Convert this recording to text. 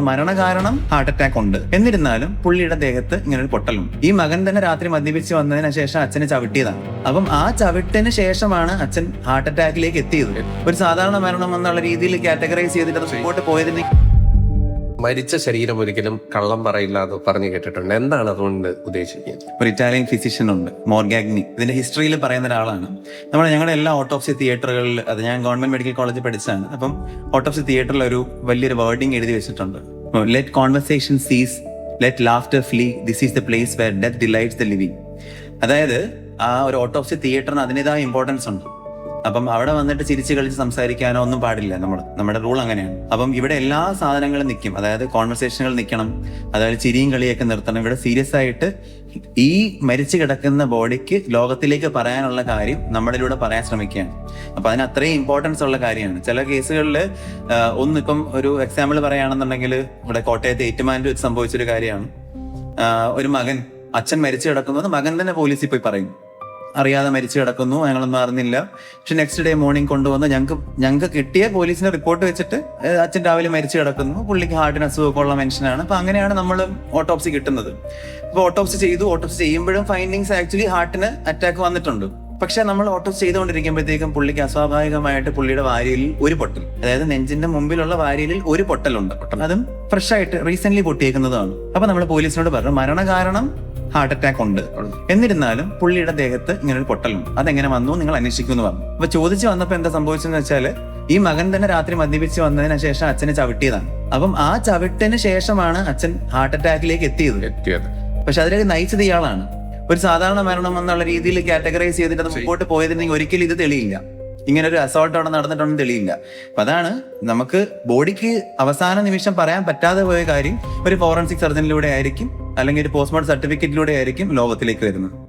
മരണകാരണം heart attack ഉണ്ട്. എന്നിരുന്നാലും പുള്ളിയുടെ ദേഹത്ത് ഇങ്ങനെ ഒരു പൊട്ടലുണ്ട്. ഈ മകൻ തന്നെ രാത്രി മദ്യപിച്ച് വന്നതിന് ശേഷം അച്ഛനെ ചവിട്ടിയതാണ്. അപ്പം ആ ചവിട്ടിന് ശേഷമാണ് അച്ഛൻ ഹാർട്ട് അറ്റാക്കിലേക്ക് എത്തിയത്. ഒരു സാധാരണ മരണം എന്നുള്ള രീതിയിൽ കാറ്റഗറൈസ് ചെയ്തിട്ട് അത് മുമ്പോട്ട് പോയതിന് മരിച്ച ശരീരം ഒരിക്കലും കള്ളം പറയില്ല എന്ന് പറഞ്ഞു കേട്ടിട്ടുണ്ട്. എന്താണ് അതുകൊണ്ട് ഉദ്ദേശിക്കുന്നത്? ഒരു ഇറ്റാലിയൻ ഫിസിഷ്യൻ ഉണ്ട്, മോർഗാഗ്നി. ഇതിന്റെ ഹിസ്റ്ററിയിൽ പറയുന്ന ഒരാളാണ്. ഞങ്ങളുടെ എല്ലാ ഓട്ടോപ്സി തിയേറ്ററുകളിൽ, അത് ഞാൻ ഗവൺമെന്റ് മെഡിക്കൽ കോളേജിൽ പഠിച്ചതാണ്. അപ്പം ഓട്ടോപ്സി തിയേറ്ററിൽ ഒരു വലിയൊരു വേർഡിങ് എഴുതി വെച്ചിട്ടുണ്ട്. ലെറ്റ് കോൺവെർസേഷൻ സീസ്, let laughter flea, this is the place where death delights the living. അതായത് ആ ഒരു ഓട്ടോപ്സി തിയേറ്ററിന് അതിൻ്റെതായ ഇമ്പോർട്ടൻസ് ഉണ്ട്. അപ്പം അവിടെ വന്നിട്ട് ചിരിച്ച് കളിച്ച് സംസാരിക്കാനോ ഒന്നും പാടില്ല. നമ്മുടെ റൂൾ അങ്ങനെയാണ്. അപ്പം ഇവിടെ എല്ലാ സാധനങ്ങളും നിൽക്കും. അതായത് കോൺവെർസേഷനുകൾ നിൽക്കണം, അതായത് ചിരിയും കളിയൊക്കെ നിർത്തണം. ഇവിടെ സീരിയസ് ആയിട്ട് ഈ മരിച്ചു കിടക്കുന്ന ബോഡിക്ക് ലോകത്തിലേക്ക് പറയാനുള്ള കാര്യം നമ്മളിലൂടെ പറയാൻ ശ്രമിക്കുകയാണ്. അപ്പൊ അതിന് അത്രയും ഇമ്പോർട്ടൻസ് ഉള്ള കാര്യമാണ്. ചില കേസുകളിൽ ഒന്നിപ്പം ഒരു എക്സാമ്പിൾ പറയുകയാണെന്നുണ്ടെങ്കിൽ, ഇവിടെ കോട്ടയത്ത് ഏറ്റുമാനൂർ വെച്ച് സംഭവിച്ചൊരു കാര്യമാണ്. ഒരു മകൻ, അച്ഛൻ മരിച്ചു കിടക്കുന്നത് മകൻ തന്നെ പോലീസിൽ പോയി പറയും, അറിയാതെ മരിച്ചു കിടക്കുന്നു, ഞങ്ങളൊന്നും അറിഞ്ഞില്ല. പക്ഷെ നെക്സ്റ്റ് ഡേ മോർണിംഗ് കൊണ്ടുവന്ന് ഞങ്ങൾക്ക് കിട്ടിയ പോലീസിന്റെ റിപ്പോർട്ട് വെച്ചിട്ട് അച്ഛൻ രാവിലെ മരിച്ചു കിടക്കുന്നു, പുള്ളിക്ക് ഹാർട്ടിന് അസുഖമൊക്കെ ഉള്ള മനുഷ്യനാണ്. അപ്പൊ അങ്ങനെയാണ് നമ്മൾ ഓട്ടോപ്സി കിട്ടുന്നത്. അപ്പൊ ഓട്ടോപ്സി ചെയ്യുമ്പോഴും ഫൈൻഡിങ്സ് ആക്ച്വലി ഹാർട്ടിന് അറ്റാക്ക് വന്നിട്ടുണ്ട്. പക്ഷെ നമ്മൾ ഓട്ടോപ്സി ചെയ്തുകൊണ്ടിരിക്കുമ്പോഴത്തേക്കും പുള്ളിക്ക് അസ്വാഭാവികമായിട്ട് പുള്ളിയുടെ വാരിയലിൽ ഒരു പൊട്ടൽ, അതായത് നെഞ്ചിന്റെ മുമ്പിലുള്ള വാരിയലിൽ ഒരു പൊട്ടലുണ്ട്. അതും ഫ്രഷ് ആയിട്ട് റീസെന്റ് പൊട്ടിയേക്കുന്നതാണ്. അപ്പൊ നമ്മൾ പോലീസിനോട് പറഞ്ഞു മരണകാരണം ഹാർട്ട് അറ്റാക്ക് ഉണ്ട്, എന്നിരുന്നാലും പുള്ളിയുടെ ദേഹത്ത് ഇങ്ങനെ ഒരു പൊട്ടലുണ്ട്, അതെങ്ങനെ വന്നു നിങ്ങൾ അന്വേഷിക്കുമെന്ന് പറഞ്ഞു. അപ്പൊ ചോദിച്ചു വന്നപ്പോ എന്താ സംഭവിച്ചെന്ന് വെച്ചാല്, ഈ മകൻ തന്നെ രാത്രി മദ്യപിച്ച് വന്നതിന് ശേഷം അച്ഛനെ ചവിട്ടിയതാണ്. അപ്പം ആ ചവിട്ടിന് ശേഷമാണ് അച്ഛൻ ഹാർട്ട് അറ്റാക്കിലേക്ക് എത്തിയത്. പക്ഷെ അതിലേക്ക് നയിച്ചത് ഇയാളാണ്. ഒരു സാധാരണ മരണം എന്നുള്ള രീതിയിൽ കാറ്റഗറൈസ് ചെയ്തിട്ട് അത് മുമ്പോട്ട് പോയതിനെങ്കിൽ ഒരിക്കലും ഇത് തെളിയില്ല. ഇങ്ങനെ ഒരു അസോൾട്ട് അവിടെ നടന്നിട്ടൊന്നും തെളിയില്ല. അപ്പൊ അതാണ് നമുക്ക് ബോഡിക്ക് അവസാന നിമിഷം പറയാൻ പറ്റാതെ പോയ കാര്യം ഒരു ഫോറൻസിക് സർജനിലൂടെ ആയിരിക്കും, അല്ലെങ്കിൽ ഒരു പോസ്റ്റ്മോർട്ടം സർട്ടിഫിക്കറ്റിലൂടെ ആയിരിക്കും ലോകത്തിലേക്ക് വരുന്നത്.